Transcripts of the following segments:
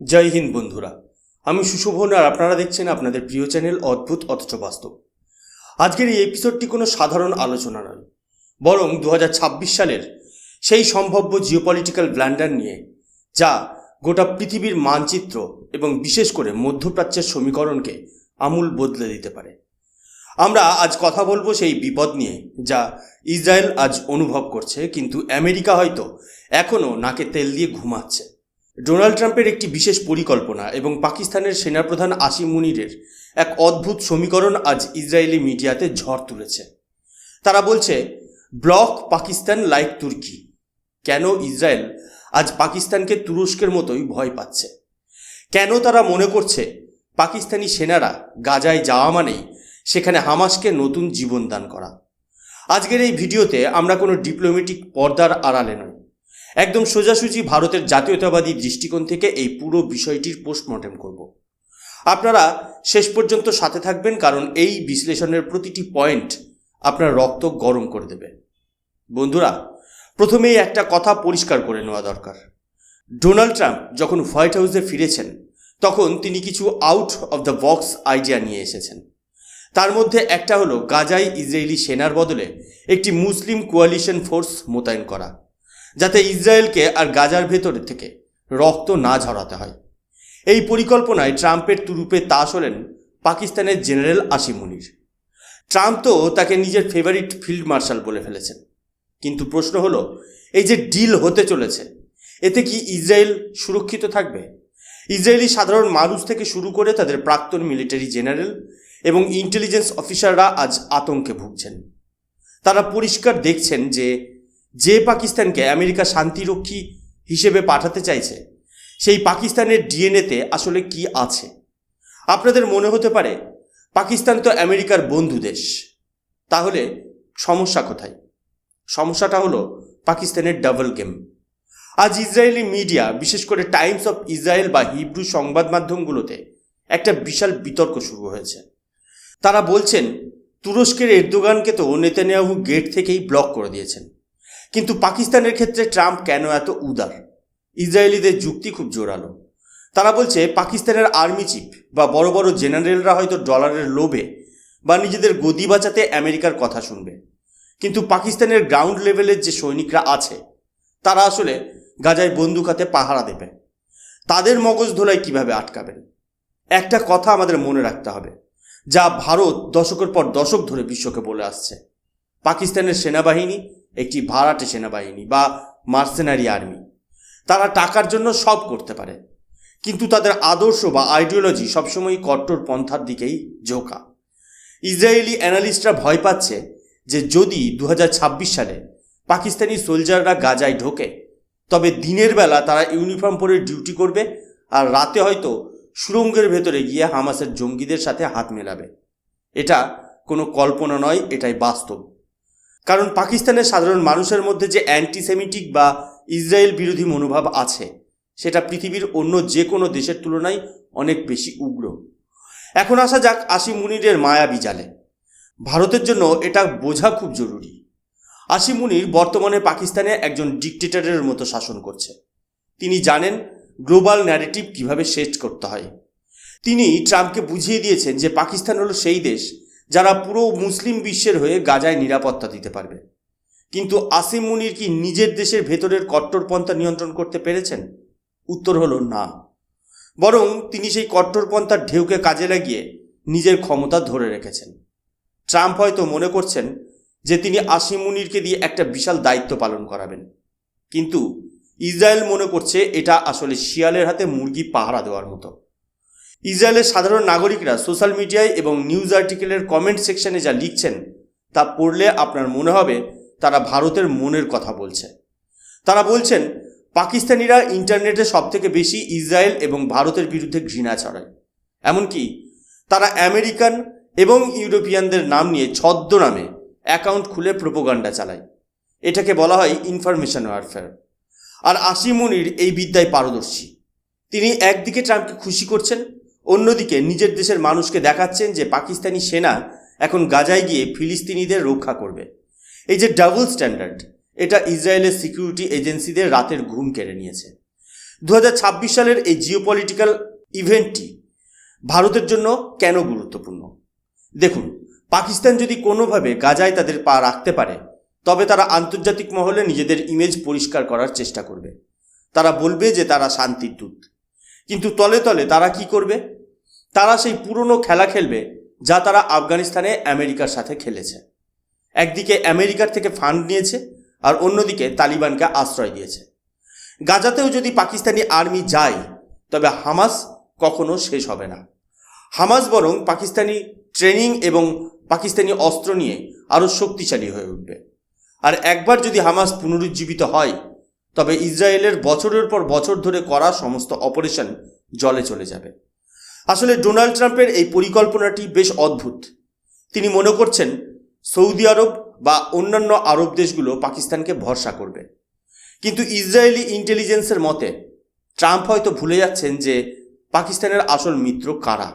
জয় হিন্দ বন্ধুরা, আমি সুশোভন আর আপনারা দেখছেন আপনাদের প্রিয় চ্যানেল অদ্ভুত অথচ বাস্তব। আজকের এই এপিসোডটি কোনো সাধারণ আলোচনা নয়, বরং 2026 সালের সেই সম্ভাব্য জিওপলিটিক্যাল ব্ল্যান্ডার নিয়ে যা গোটা পৃথিবীর মানচিত্র এবং বিশেষ করে মধ্যপ্রাচ্যের সমীকরণকে আমূল বদলে দিতে পারে। আমরা আজ কথা বলবো সেই বিপদ নিয়ে যা ইসরায়েল আজ অনুভব করছে, কিন্তু আমেরিকা হয়তো এখনও নাকে তেল দিয়ে ঘুমাচ্ছে। ডোনাল্ড ট্রাম্পের একটি বিশেষ পরিকল্পনা এবং পাকিস্তানের সেনাপ্রধান আসিম মুনিরের এক অদ্ভুত সমীকরণ আজ ইসরায়েলি মিডিয়াতে ঝড় তুলেছে। তারা বলছে, ব্লক পাকিস্তান লাইক তুর্কি। কেন ইসরায়েল আজ পাকিস্তানকে তুরস্কের মতোই ভয় পাচ্ছে? কেন তারা মনে করছে পাকিস্তানি সেনারা গাজায় যাওয়া মানেই সেখানে হামাসকে নতুন জীবন দান করা? আজকের এই ভিডিওতে আমরা কোনো ডিপ্লোম্যাটিক পর্দার আড়ালে নয়, একদম সোজাসুজি ভারতের জাতীয়তাবাদী দৃষ্টিকোণ থেকে এই পুরো বিষয়টির পোস্টমর্টেম করব। আপনারা শেষ পর্যন্ত সাথে থাকবেন, কারণ এই বিশ্লেষণের প্রতিটি পয়েন্ট আপনার রক্ত গরম করে দেবে। বন্ধুরা, প্রথমেই একটা কথা পরিষ্কার করে নেওয়া দরকার। ডোনাল্ড ট্রাম্প যখন হোয়াইট হাউসে ফিরেছেন তখন তিনি কিছু out of the box idea নিয়ে এসেছেন। তার মধ্যে একটা হলো গাজায় ইসরায়েলি সেনার বদলে একটি মুসলিম কোয়ালিশন ফোর্স মোতায়েন করা, যাতে ইসরায়েলকে আর গাজার ভেতরে থেকে রক্ত না ঝরাতে হয়। এই পরিকল্পনায় ট্রাম্পের তুরুপে তাস হলেন পাকিস্তানের জেনারেল আসিম মুনির। ট্রাম্প তো তাকে নিজের ফেভারিট ফিল্ড মার্শাল বলে ফেলেছেন। কিন্তু প্রশ্ন হলো, এই যে ডিল হতে চলেছে, এতে কি ইসরায়েল সুরক্ষিত থাকবে? ইসরায়েলি সাধারণ মানুষ থেকে শুরু করে তাদের প্রাক্তন মিলিটারি জেনারেল এবং ইন্টেলিজেন্স অফিসাররা আজ আতঙ্কে ভুগছেন। তারা পরিষ্কার দেখছেন যে পাকিস্তানকে আমেরিকা শান্তিরক্ষী হিসেবে পাঠাতে চাইছে, সেই পাকিস্তানের ডিএনএতে আসলে কি আছে। আপনাদের মনে হতে পারে পাকিস্তান তো আমেরিকার বন্ধু দেশ, তাহলে সমস্যা কোথায়? সমস্যাটা হলো পাকিস্তানের ডাবল গেম। আজ ইসরায়েলি মিডিয়া, বিশেষ করে টাইমস অফ ইসরায়েল বা হিব্রু সংবাদ মাধ্যমগুলোতে একটা বিশাল বিতর্ক শুরু হয়েছে। তারা বলছেন, তুরস্কের এরদোগানকে তো নেতানিয়াহু গেট থেকেই ব্লক করে দিয়েছেন, কিন্তু পাকিস্তানের ক্ষেত্রে ট্রাম্প কেন এত উদার? ইসরায়েলিদের যুক্তি খুব জোরালো। তারা বলছে, পাকিস্তানের আর্মি চিফ বা বড় বড় জেনারেলরা হয়তো ডলারের লোভে বা নিজেদের গদি বাঁচাতে আমেরিকার কথা শুনবে, কিন্তু পাকিস্তানের গ্রাউন্ড লেভেলের যে সৈনিকরা আছে তারা আসলে গাজায় বন্দুক হাতে পাহারা দেবে। তাদের মগজ ধোলাই কিভাবে আটকাবেন? একটা কথা আমাদের মনে রাখতে হবে, যা ভারত দশকের পর দশক ধরে বিশ্বকে বলে আসছে: পাকিস্তানের সেনাবাহিনী একটি ভাড়াটে সেনাবাহিনী বা মার্সেনারি আর্মি। তারা টাকার জন্য সব করতে পারে, কিন্তু তাদের আদর্শ বা আইডিওলজি সবসময় কট্টর পন্থার দিকেই ঝোঁকা। ইসরায়েলি অ্যানালিস্টরা ভয় পাচ্ছে যে যদি 2026 সালে পাকিস্তানি সোলজাররা গাজায় ঢোকে, তবে দিনের বেলা তারা ইউনিফর্ম পরে ডিউটি করবে আর রাতে হয়তো সুড়ঙ্গের ভেতরে গিয়ে হামাসের জঙ্গিদের সাথে হাত মেলাবে। এটা কোনো কল্পনা নয়, এটাই বাস্তব। কারণ পাকিস্তানের সাধারণ মানুষের মধ্যে যে অ্যান্টিসেমিটিক বা ইসরায়েল বিরোধী মনোভাব আছে, সেটা পৃথিবীর অন্য যে কোনো দেশের তুলনায় অনেক বেশি উগ্র। এখন আসা যাক আসিম মুনিরের মায়াবী জালে। ভারতের জন্য এটা বোঝা খুব জরুরি। আসিম মুনির বর্তমানে পাকিস্তানে একজন ডিকটেটরের মতো শাসন করছে। তিনি জানেন গ্লোবাল ন্যারেটিভ কিভাবে সেট করতে হয়। তিনি ট্রাম্পকে বুঝিয়ে দিয়েছেন যে পাকিস্তান হলো সেই দেশ যারা পুরো মুসলিম বিশ্বের হয়ে গাজায় নিরাপত্তা দিতে পারবে। কিন্তু আসিম মুনির কি নিজের দেশের ভেতরের কট্টরপন্থা নিয়ন্ত্রণ করতে পেরেছেন? উত্তর হলো না। বরং তিনি সেই কট্টরপন্থার ঢেউকে কাজে লাগিয়ে নিজের ক্ষমতা ধরে রেখেছেন। ট্রাম্প হয়তো মনে করছেন যে তিনি আসিম মুনিরকে দিয়ে একটা বিশাল দায়িত্ব পালন করাবেন, কিন্তু ইসরায়েল মনে করছে এটা আসলে শিয়ালের হাতে মুরগি পাহারা দেওয়ার মতো। ইসরায়েলের সাধারণ নাগরিকরা সোশ্যাল মিডিয়ায় এবং নিউজ আর্টিকেলের কমেন্ট সেকশনে যা লিখছেন তা পড়লে আপনার মনে হবে তারা ভারতের মনের কথা বলছে। তারা বলছেন, পাকিস্তানিরা ইন্টারনেটে সবথেকে বেশি ইসরায়েল এবং ভারতের বিরুদ্ধে ঘৃণা ছড়ায়। এমনকি তারা আমেরিকান এবং ইউরোপিয়ানদের নাম নিয়ে ছদ্মনামে অ্যাকাউন্ট খুলে প্রোপাগান্ডা চালায়। এটাকে বলা হয় ইনফরমেশন ওয়ারফেয়ার। আর আসিম মুনির এই বিদ্যায় পারদর্শী। তিনি একদিকে ট্রাম্পকে খুশি করছেন, অন্যদিকে নিজের দেশের মানুষকে দেখাচ্ছেন যে পাকিস্তানি সেনা এখন গাজায় গিয়ে ফিলিস্তিনিদের রক্ষা করবে। এই যে ডাবল স্ট্যান্ডার্ড, এটা ইসরায়েলের সিকিউরিটি এজেন্সিদের রাতের ঘুম কেড়ে নিয়েছে। 2026 সালের এই জিওপলিটিক্যাল ইভেন্টটি ভারতের জন্য কেন গুরুত্বপূর্ণ? দেখুন, পাকিস্তান যদি কোনোভাবে গাজায় তাদের পা রাখতে পারে, তবে তারা আন্তর্জাতিক মহলে নিজেদের ইমেজ পরিষ্কার করার চেষ্টা করবে। তারা বলবে যে তারা শান্তির দূত, কিন্তু তলে তলে তারা কি করবে? তারা সেই পুরনো খেলা খেলবে যা তারা আফগানিস্তানে আমেরিকার সাথে খেলেছে। একদিকে আমেরিকার থেকে ফান্ড নিয়েছে, আর অন্যদিকে তালিবানকে আশ্রয় দিয়েছে। গাজাতেও যদি পাকিস্তানি আর্মি যায়, তবে হামাস কখনো শেষ হবে না। হামাস বরং পাকিস্তানি ট্রেনিং এবং পাকিস্তানি অস্ত্র নিয়ে আরও শক্তিশালী হয়ে উঠবে। আর একবার যদি হামাস পুনরুজ্জীবিত হয়, তবে ইসরায়েলের বছরের পর বছর ধরে করা সমস্ত অপারেশন জলে চলে যাবে। আসলে ডোনাল্ড ট্রাম্পের এই পরিকল্পনাটি বেশ অদ্ভুত। তিনি মনে করছেন সৌদি আরব বা অন্যান্য আরব দেশগুলো পাকিস্তানকে ভরসা করবে, কিন্তু ইসরায়েলি ইন্টেলিজেন্সের মতে ট্রাম্প হয়তো ভুলে যাচ্ছেন যে পাকিস্তানের আসল মিত্র কারা।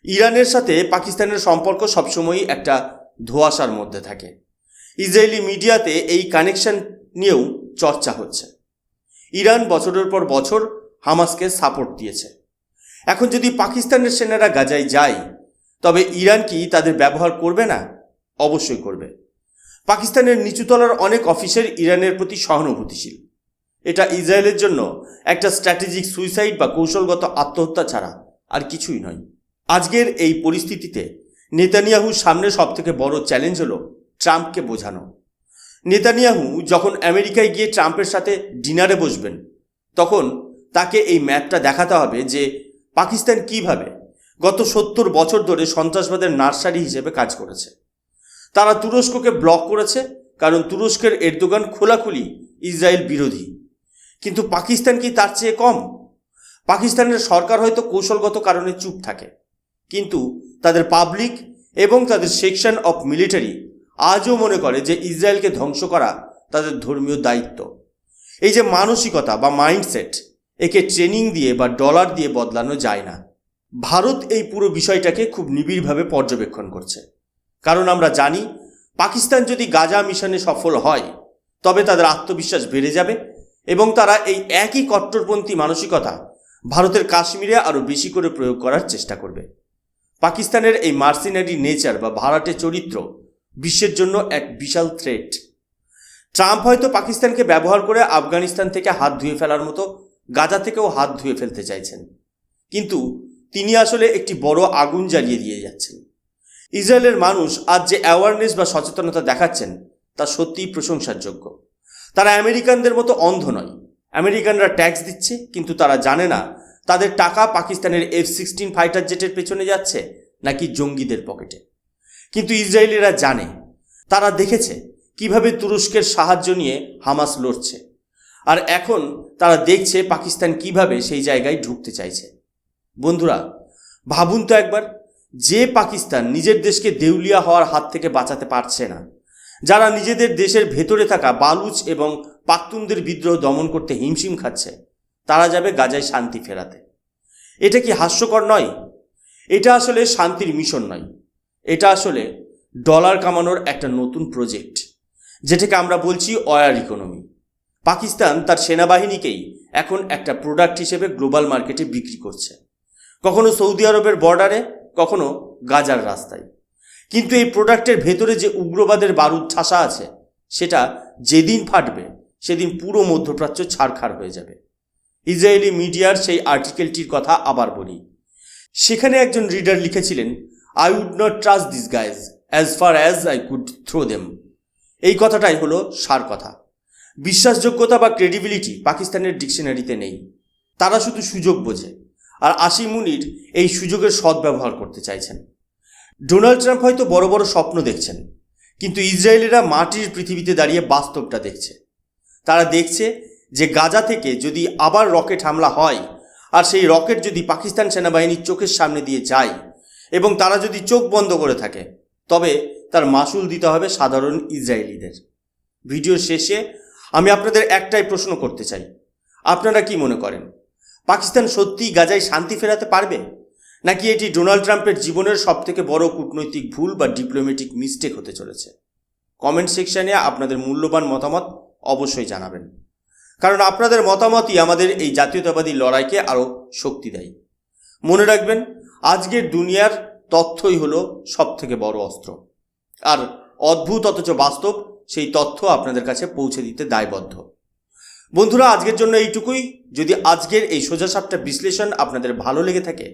ইরানের সাথে পাকিস্তানের সম্পর্ক সবসময়ই একটা ধোঁয়াশার মধ্যে থাকে। ইসরায়েলি মিডিয়াতে এই কানেকশন নিয়েও চর্চা হচ্ছে। ইরান বছরের পর বছর হামাসকে সাপোর্ট দিয়েছে। এখন যদি পাকিস্তানের সেনারা গাজায় যায়, তবে ইরান কি তাদের ব্যবহার করবে না? অবশ্যই করবে। পাকিস্তানের নিচুতলার অনেক অফিসার ইরানের প্রতি সহানুভূতিশীল। এটা ইসরায়েলের জন্য একটা স্ট্র্যাটেজিক সুইসাইড বা কৌশলগত আত্মহত্যা ছাড়া আর কিছুই নয়। আজকের এই পরিস্থিতিতে নেতানিয়াহুর সামনে সবথেকে বড় চ্যালেঞ্জ হলো ট্রাম্পকে বোঝানো। নেতানিয়াহু যখন আমেরিকায় গিয়ে ট্রাম্পের সাথে ডিনারে বসবেন, তখন তাকে এই ম্যাপটা দেখাতে হবে যে পাকিস্তান কিভাবে গত 70 বছর ধরে সন্ত্রাসবাদের নার্সারি হিসেবে কাজ করেছে। তারা তুরস্ককে ব্লক করেছে কারণ তুরস্কের এরদোগান খোলাখুলি ইসরায়েল বিরোধী। কিন্তু পাকিস্তান কি তার চেয়ে কম? পাকিস্তানের সরকার হয়তো কৌশলগত কারণে চুপ থাকে, কিন্তু তাদের পাবলিক এবং তাদের সেকশন অফ মিলিটারি আজও মনে করে যে ইসরায়েলকে ধ্বংস করা তাদের ধর্মীয় দায়িত্ব। এই যে মানসিকতা বা মাইন্ডসেট, একে ট্রেনিং দিয়ে বা ডলার দিয়ে বদলানো যায় না। ভারত এই পুরো বিষয়টাকে খুব নিবিড়ভাবে পর্যবেক্ষণ করছে, কারণ আমরা জানি পাকিস্তান যদি গাজা মিশনে সফল হয়, তবে তাদের আত্মবিশ্বাস বেড়ে যাবে এবং তারা এই একই কট্টরপন্থী মানসিকতা ভারতের কাশ্মীরে আরও বেশি করে প্রয়োগ করার চেষ্টা করবে। পাকিস্তানের এই মার্সিনারি নেচার বা ভাড়াটে চরিত্র বিশ্বের জন্য এক বিশাল থ্রেট। ট্রাম্প হয়তো পাকিস্তানকে ব্যবহার করে আফগানিস্তান থেকে হাত ধুয়ে ফেলার মতো গাজা থেকেও হাত ধুয়ে ফেলতে চাইছেন, কিন্তু তিনি আসলে একটি বড় আগুন জ্বালিয়ে দিয়ে যাচ্ছেন। ইসরায়েলের মানুষ আজ যে অ্যাওয়ারনেস বা সচেতনতা দেখাচ্ছেন, তা সত্যিই প্রশংসার যোগ্য। তারা আমেরিকানদের মতো অন্ধ নয়। আমেরিকানরা ট্যাক্স দিচ্ছে, কিন্তু তারা জানে না তাদের টাকা পাকিস্তানের F-16 ফাইটার জেটের পেছনে যাচ্ছে নাকি জঙ্গিদের পকেটে। কিন্তু ইসরায়েলিরা জানে, তারা দেখেছে কিভাবে তুরস্কের সাহায্য নিয়ে হামাস লড়ছে, আর এখন তারা দেখছে পাকিস্তান কিভাবে সেই জায়গায় ঢুকতে চাইছে। বন্ধুরা, ভাবুন তো একবার, যে পাকিস্তান নিজের দেশকে দেউলিয়া হওয়ার হাত থেকে বাঁচাতে পারছে না, যারা নিজেদের দেশের ভেতরে থাকা বালুচ এবং পাখতুনদের বিদ্রোহ দমন করতে হিমশিম খাচ্ছে, তারা যাবে গাজায় শান্তি ফেরাতে। এটা কি হাস্যকর নয়? এটা আসলে শান্তির মিশন নয়, এটা আসলে ডলার কামানোর একটা নতুন প্রজেক্ট, যেটাকে আমরা বলছি ওয়ার ইকোনমি। পাকিস্তান তার সেনাবাহিনীকেই এখন একটা প্রোডাক্ট হিসেবে গ্লোবাল মার্কেটে বিক্রি করছে, কখনো সৌদি আরবের বর্ডারে, কখনো গাজার রাস্তায়। কিন্তু এই প্রোডাক্টের ভেতরে যে উগ্রবাদের বারুদ ঠাসা আছে, সেটা যেদিন ফাটবে সেদিন পুরো মধ্যপ্রাচ্য ছারখার হয়ে যাবে। ইসরায়েলি মিডিয়ার সেই আর্টিকেলটির কথা আবার বলি। সেখানে একজন রিডার লিখেছিলেন, I would not trust this guys as far as I could throw them. এই কথাটাই হলো সার কথা। বিশ্বাসযোগ্যতা বা ক্রেডিবিলিটি পাকিস্তানের ডিকশনারিতে নেই। তারা শুধু সুযোগ বোঝে, আর আসিম মুনির এই সুযোগের সদ্ব্যবহার করতে চাইছেন। ডোনাল্ড ট্রাম্প হয়তো বড় বড় স্বপ্ন দেখছেন, কিন্তু ইসরায়েলিরা মাটির পৃথিবীতে দাঁড়িয়ে বাস্তবটা দেখছে। তারা দেখছে যে গাজা থেকে যদি আবার রকেট হামলা হয়, আর সেই রকেট যদি পাকিস্তান সেনাবাহিনীর চোখের সামনে দিয়ে যায় এবং তারা যদি চোখ বন্ধ করে থাকে, তবে তার মাসুল দিতে হবে সাধারণ ইসরায়েলিদের। ভিডিওর শেষে আমি আপনাদের একটাই প্রশ্ন করতে চাই, আপনারা কি মনে করেন পাকিস্তান সত্যিই গাজায় শান্তি ফেরাতে পারবে, নাকি এটি ডোনাল্ড ট্রাম্পের জীবনের সবথেকে বড় কূটনৈতিক ভুল বা ডিপ্লোম্যাটিক মিস্টেক হতে চলেছে? কমেন্ট সেকশনে আপনাদের মূল্যবান মতামত অবশ্যই জানাবেন। কারণ আপনাদের মতামতই আমাদের এই জাতীয়তাবাদী লড়াইকে আরও শক্তি দেয়। মনে রাখবেন, আজকের দুনিয়ার তথ্যই হলো সবথেকে বড় অস্ত্র, আর অদ্ভুত অথচ বাস্তব সেই তথ্য আপনাদের কাছে পৌঁছে দিতে দায়বদ্ধ। বন্ধুরা, আজকের জন্য এইটুকুই। যদি আজকের এই সোজাসাপটা বিশ্লেষণ আপনাদের ভালো লেগে থাকে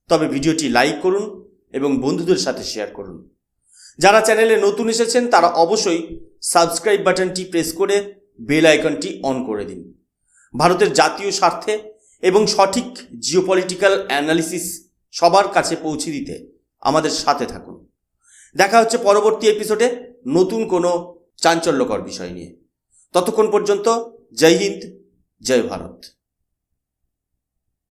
তবে ভিডিওটি লাইক করুন এবং বন্ধুদের সাথে শেয়ার করুন। যারা চ্যানেলে নতুন এসেছেন তারা অবশ্যই সাবস্ক্রাইব বাটনটি প্রেস করে বেল আইকনটি অন করে দিন। ভারতের জাতীয় স্বার্থে এবং সঠিক জিওপলিটিক্যাল অ্যানালিসিস সবার কাছে পৌঁছে দিতে আমাদের সাথে থাকুন। দেখা হচ্ছে পরবর্তী এপিসোডে নতুন কোনো চাঞ্চল্যকর বিষয় নিয়ে। ততক্ষণ পর্যন্ত জয় হিন্দ, জয় ভারত।